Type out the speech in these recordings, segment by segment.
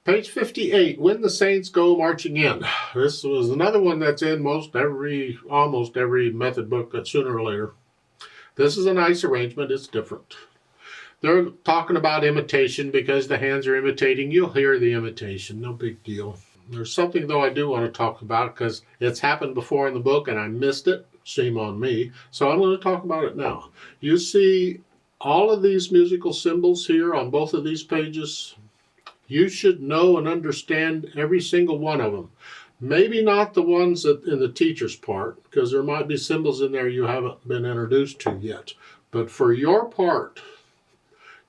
Page 58, When the Saints Go Marching In. This was another one that's in almost every method book sooner or later. This is a nice arrangement. It's different. They're talking about imitation because the hands are imitating. You'll hear the imitation. No big deal. There's something, though, I do want to talk about because it's happened before in the book and I missed it. Shame on me. So I'm going to talk about it now. You see all of these musical symbols here on both of these pages. You should know and understand every single one of them. Maybe not the ones that in the teacher's part, because there might be symbols in there you haven't been introduced to yet. But for your part,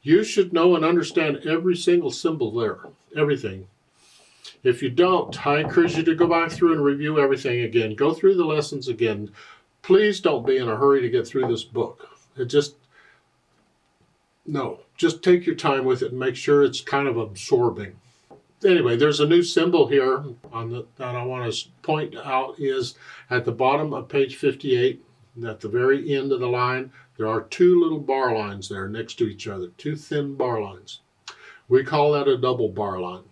you should know and understand every single symbol there, everything. If you don't, I encourage you to go back through and review everything again. Go through the lessons again. Please don't be in a hurry to get through this book. No, just take your time with it and make sure it's kind of absorbing. Anyway, there's a new symbol here that I want to point out is at the bottom of page 58, at the very end of the line, there are two little bar lines there next to each other, two thin bar lines. We call that a double bar line.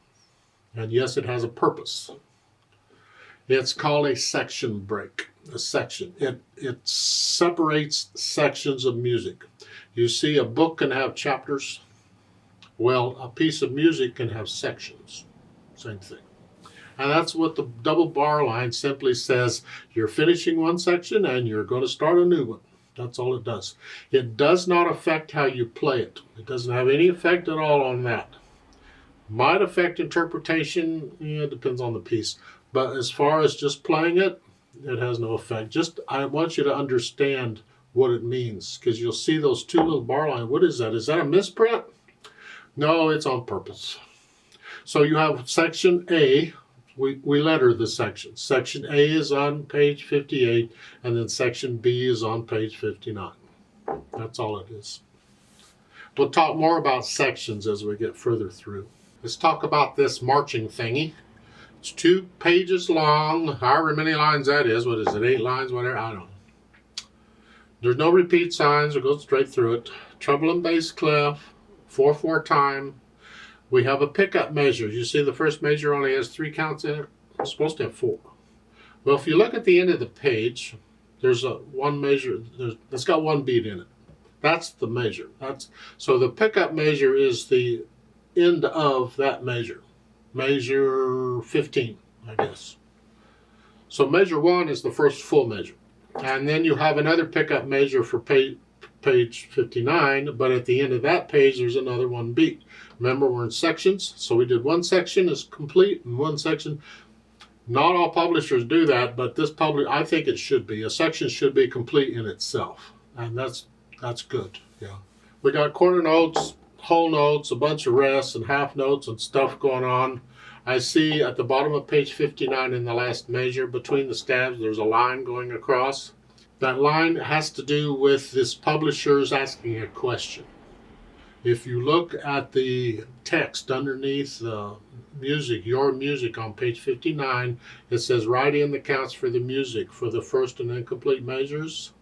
And yes, it has a purpose. It's called a section break, a section. It separates sections of music. You see, a book can have chapters. Well, a piece of music can have sections. Same thing. And that's what the double bar line simply says. You're finishing one section and you're going to start a new one. That's all it does. It does not affect how you play it. It doesn't have any effect at all on that. Might affect interpretation. It depends on the piece. But as far as just playing it, it has no effect. I want you to understand what it means, because you'll see those two little bar lines. What is that? Is that a misprint? No, it's on purpose. So you have section A. We letter the section. Section A is on page 58, and then section B is on page 59. That's all it is. We'll talk more about sections as we get further through. Let's talk about this marching thingy. It's 2 pages long, however many lines that is. What is it, 8 lines, whatever? I don't know. There's no repeat signs. It goes straight through it. Treble and bass clef, 4/4 time. We have a pickup measure. You see the first measure only has 3 counts in it. It's supposed to have 4. Well, if you look at the end of the page, there's one measure that's got 1 beat in it. That's the measure. So the pickup measure is the end of that measure. Measure 15, I guess. So measure 1 is the first full measure. And then you have another pickup measure for page 59, but at the end of that page, there's another 1 beat. Remember, we're in sections, so we did 1 section is complete and 1 section. Not all publishers do that, but this I think it should be. A section should be complete in itself, and that's good. Yeah, we got quarter notes, whole notes, a bunch of rests and half notes and stuff going on. I see at the bottom of page 59 in the last measure, between the stabs, there's a line going across. That line has to do with this publisher's asking a question. If you look at the text underneath the music, your music on page 59, it says write in the counts for the music for the first and incomplete measures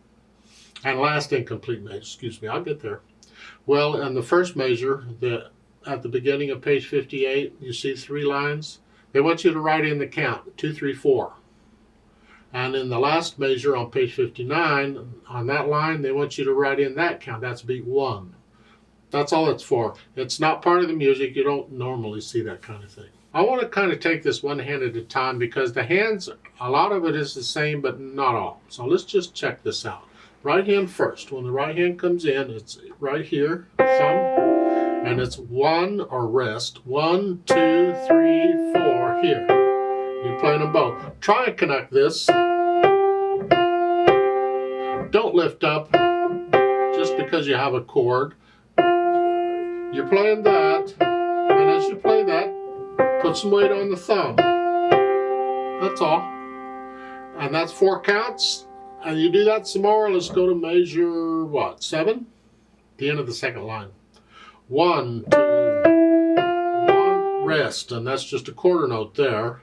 and last incomplete measure. Excuse me, I'll get there. Well, in the first measure, at the beginning of page 58, you see 3 lines. They want you to write in the count, 2, 3, 4. And in the last measure on page 59, on that line, they want you to write in that count. That's beat 1. That's all it's for. It's not part of the music. You don't normally see that kind of thing. I want to kind of take this one hand at a time because the hands, a lot of it is the same, but not all. So let's just check this out. Right hand first. When the right hand comes in, it's right here, thumb, and it's 1 or rest. 1, 2, 3, 4 here. You're playing them both. Try and connect this. Don't lift up just because you have a chord. You're playing that, and as you play that, put some weight on the thumb. That's all. And that's 4 counts. And you do that some more. Let's go to measure, what, 7? The end of the second line. 1, 2, 1, rest. And that's just a quarter note there.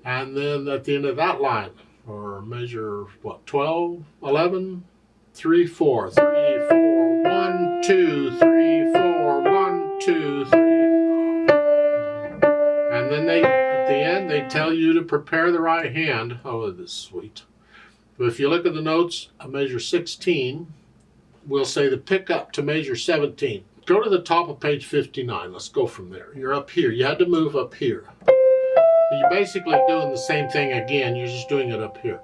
And then at the end of that line, or measure, what, 12, 11, 3, 4, 3, 4, 1, 2, 3, 4, 1, 2, 3. they tell you to prepare the right hand. Oh, this is sweet. But if you look at the notes, a measure 16, we'll say the pickup to measure 17. Go to the top of page 59. Let's go from there. You're up here. You had to move up here. You're basically doing the same thing again. You're just doing it up here.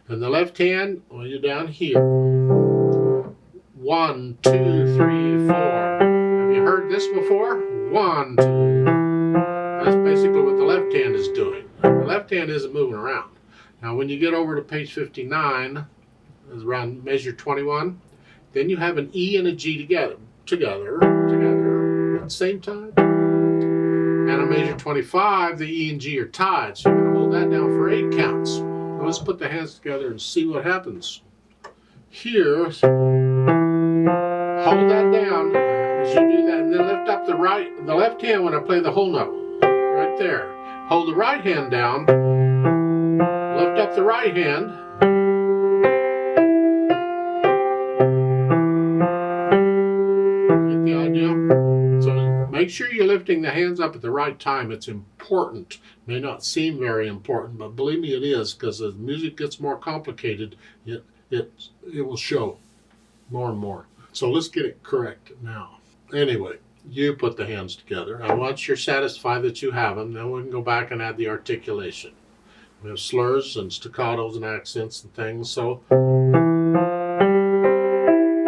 And the left hand, well, you're down here. 1, 2, 3, 4. Have you heard this before? 1, 2. That's basically what the left hand is doing. The left hand isn't moving around. Now, when you get over to page 59, is around measure 21, then you have an E and a G together at the same time. And on measure 25, the E and G are tied, so you're going to hold that down for 8 counts. Now let's put the hands together and see what happens. Here, hold that down as you do that, and then lift up the left hand when I play the whole note, right there. Hold the right hand down, lift up the right hand, get the idea? So make sure you're lifting the hands up at the right time. It's important. It may not seem very important, but believe me, it is, because as the music gets more complicated, it will show more and more. So let's get it correct now. Anyway, you put the hands together. And once you're satisfied that you have them, then we can go back and add the articulation. We have slurs and staccatos and accents and things, so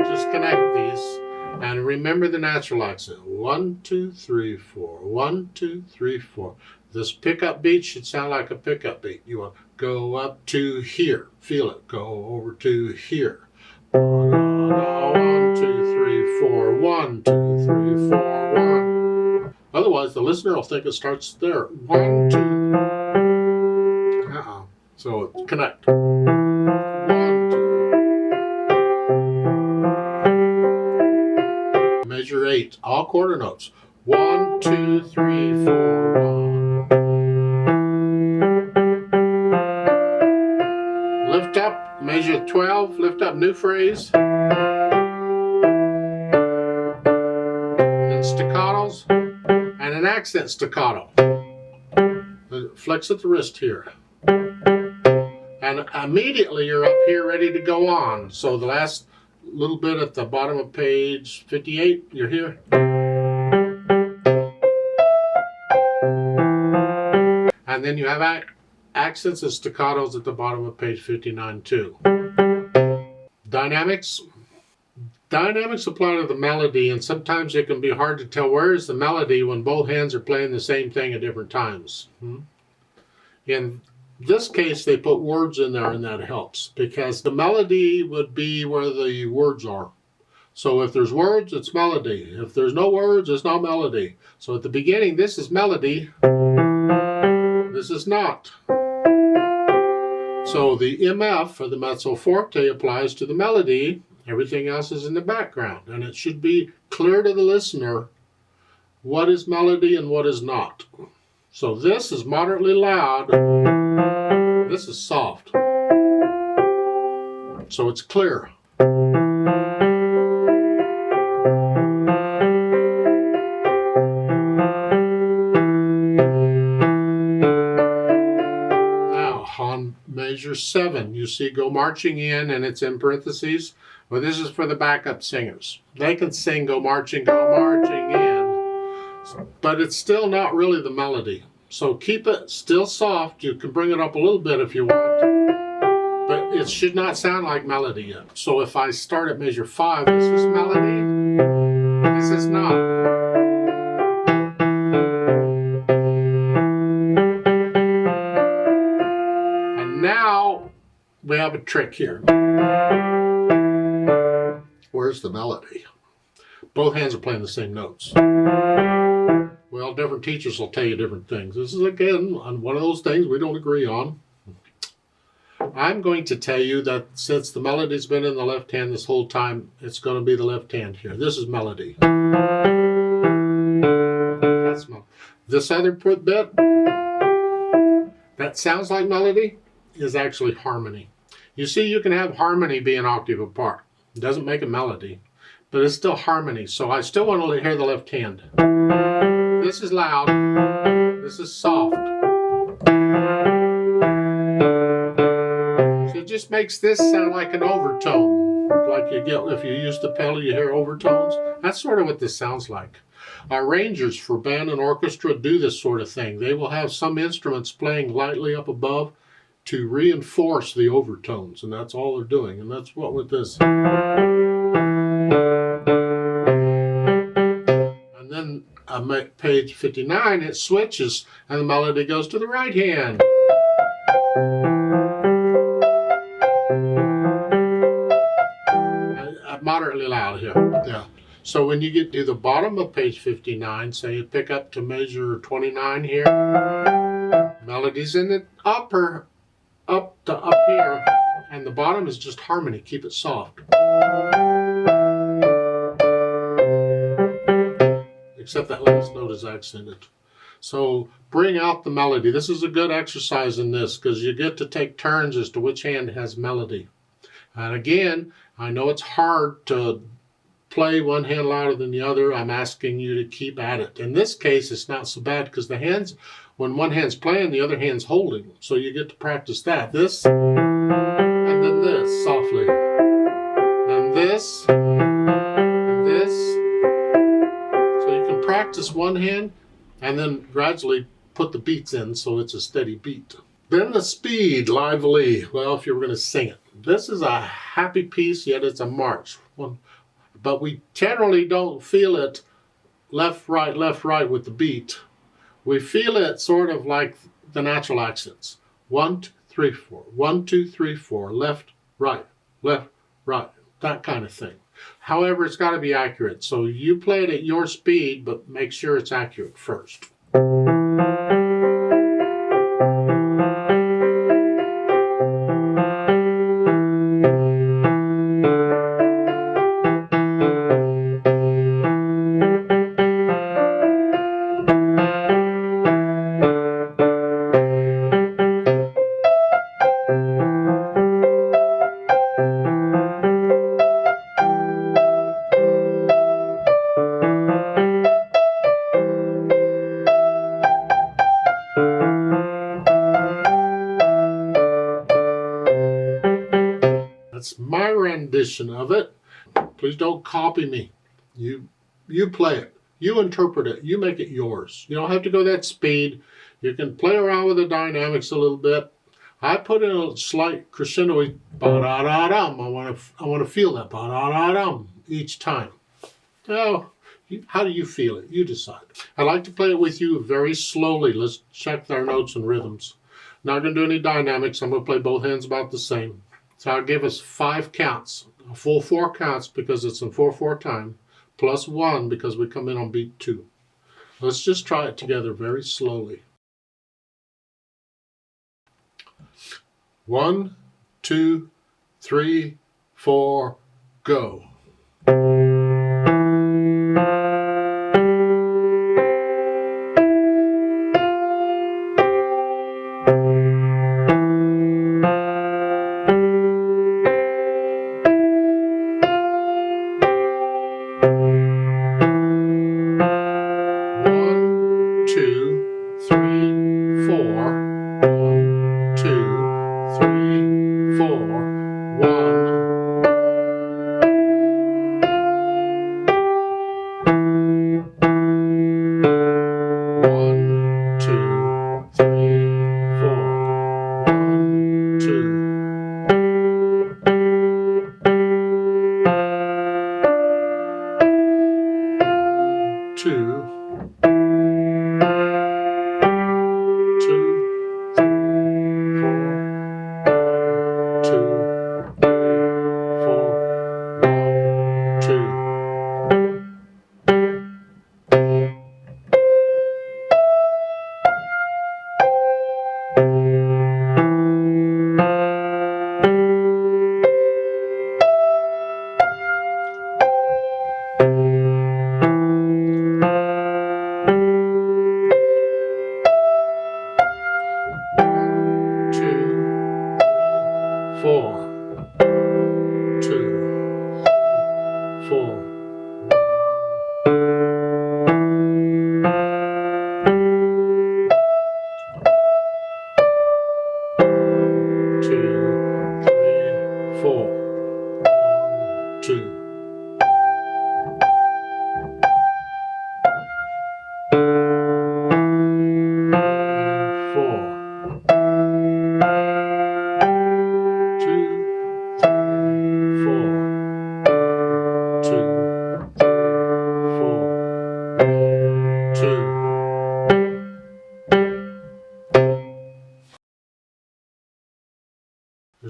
just connect these and remember the natural accent. 1, 2, 3, 4. 1, 2, 3, 4. This pickup beat should sound like a pickup beat. You want to go up to here. Feel it. Go over to here. 1, 2, 3, 4. 1, 2, 3, 4. 1. Otherwise, the listener will think it starts there. 1, 2. So connect. 1, 2. Measure 8. All quarter notes. 1, 2, 3, 4. 1. Lift up. Measure 12. Lift up. New phrase. And staccatos. And an accent staccato. Flex at the wrist here. And immediately you're up here ready to go on. So the last little bit at the bottom of page 58, you're here. And then you have accents and staccatos at the bottom of page 59 too. Dynamics. Dynamics apply to the melody, and sometimes it can be hard to tell where is the melody when both hands are playing the same thing at different times. In this case, they put words in there, and that helps, because the melody would be where the words are. So if there's words, it's melody. If there's no words, it's not melody. So at the beginning, this is melody. This is not. So the MF, or the mezzo forte, applies to the melody. Everything else is in the background. And it should be clear to the listener what is melody and what is not. So this is moderately loud. This is soft. So it's clear. Now, on measure 7, you see go marching in, and it's in parentheses. Well, this is for the backup singers. They can sing go marching in. But it's still not really the melody. So keep it still soft. You can bring it up a little bit if you want. But it should not sound like melody yet. So if I start at measure 5, this is melody. This is not. And now we have a trick here. Where's the melody? Both hands are playing the same notes. Well, different teachers will tell you different things. This is, again, one of those things we don't agree on. I'm going to tell you that since the melody's been in the left hand this whole time, it's going to be the left hand here. This is melody. That's melody. This other bit that sounds like melody is actually harmony. You see, you can have harmony be an octave apart. It doesn't make a melody, but it's still harmony. So I still want to hear the left hand. This is loud. This is soft. So it just makes this sound like an overtone. Like you get, if you use the pedal, you hear overtones. That's sort of what this sounds like. Arrangers for band and orchestra do this sort of thing. They will have some instruments playing lightly up above to reinforce the overtones, and that's all they're doing. And that's what with this. And then page 59, it switches, and the melody goes to the right hand. Moderately loud here. Yeah. So when you get to the bottom of page 59, say you pick up to measure 29 here, melody's in the upper, up to up here, and the bottom is just harmony. Keep it soft. Except that last note is accented. So bring out the melody. This is a good exercise in this because you get to take turns as to which hand has melody. And again, I know it's hard to play one hand louder than the other. I'm asking you to keep at it. In this case, it's not so bad because the hands, when one hand's playing, the other hand's holding. So you get to practice that. This, and then this, softly. And this, and this. So you can practice one hand and then gradually put the beats in so it's a steady beat. Then the speed, lively. Well, if you were going to sing it. This is a happy piece, yet it's a march. But we generally don't feel it left, right with the beat. We feel it sort of like the natural accents. 1, 2, 3, 4. 1, 2, 3, 4. Left, right, that kind of thing. However, it's got to be accurate. So you play it at your speed, but make sure it's accurate first. That's my rendition of it. Please don't copy me. You play it. You interpret it. You make it yours. You don't have to go that speed. You can play around with the dynamics a little bit. I put in a slight crescendo. Ba-da-da-dum. I want to feel that ba-da-da-dum each time. Now, how do you feel it? You decide. I like to play it with you very slowly. Let's check our notes and rhythms. Not going to do any dynamics. I'm going to play both hands about the same. So I'll give us 5 counts, a full 4 counts because it's in 4/4 time, plus 1 because we come in on beat 2. Let's just try it together very slowly. 1, 2, 3, 4, go.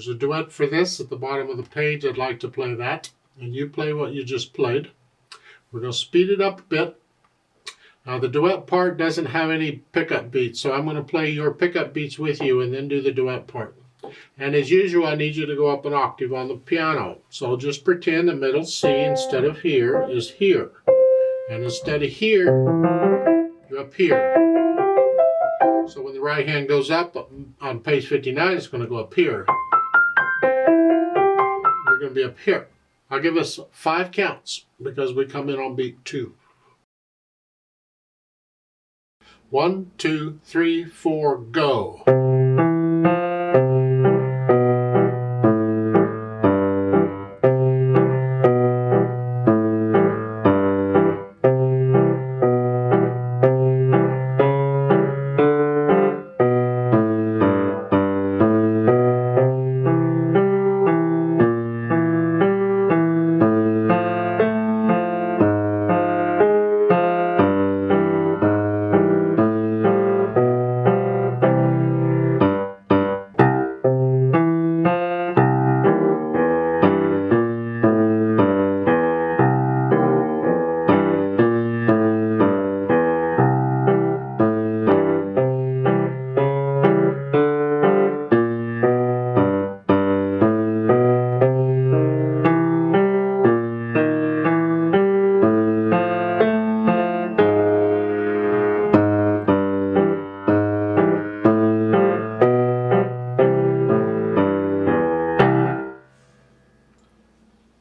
There's a duet for this at the bottom of the page. I'd like to play that. And you play what you just played. We're going to speed it up a bit. Now the duet part doesn't have any pickup beats, so I'm going to play your pickup beats with you and then do the duet part. And as usual, I need you to go up an octave on the piano. So just pretend the middle C instead of here is here. And instead of here, you're up here. So when the right hand goes up on page 59, it's going to go up here. You're going to be up here. I'll give us 5 counts because we come in on beat 2. 1, 2, 3, 4, go.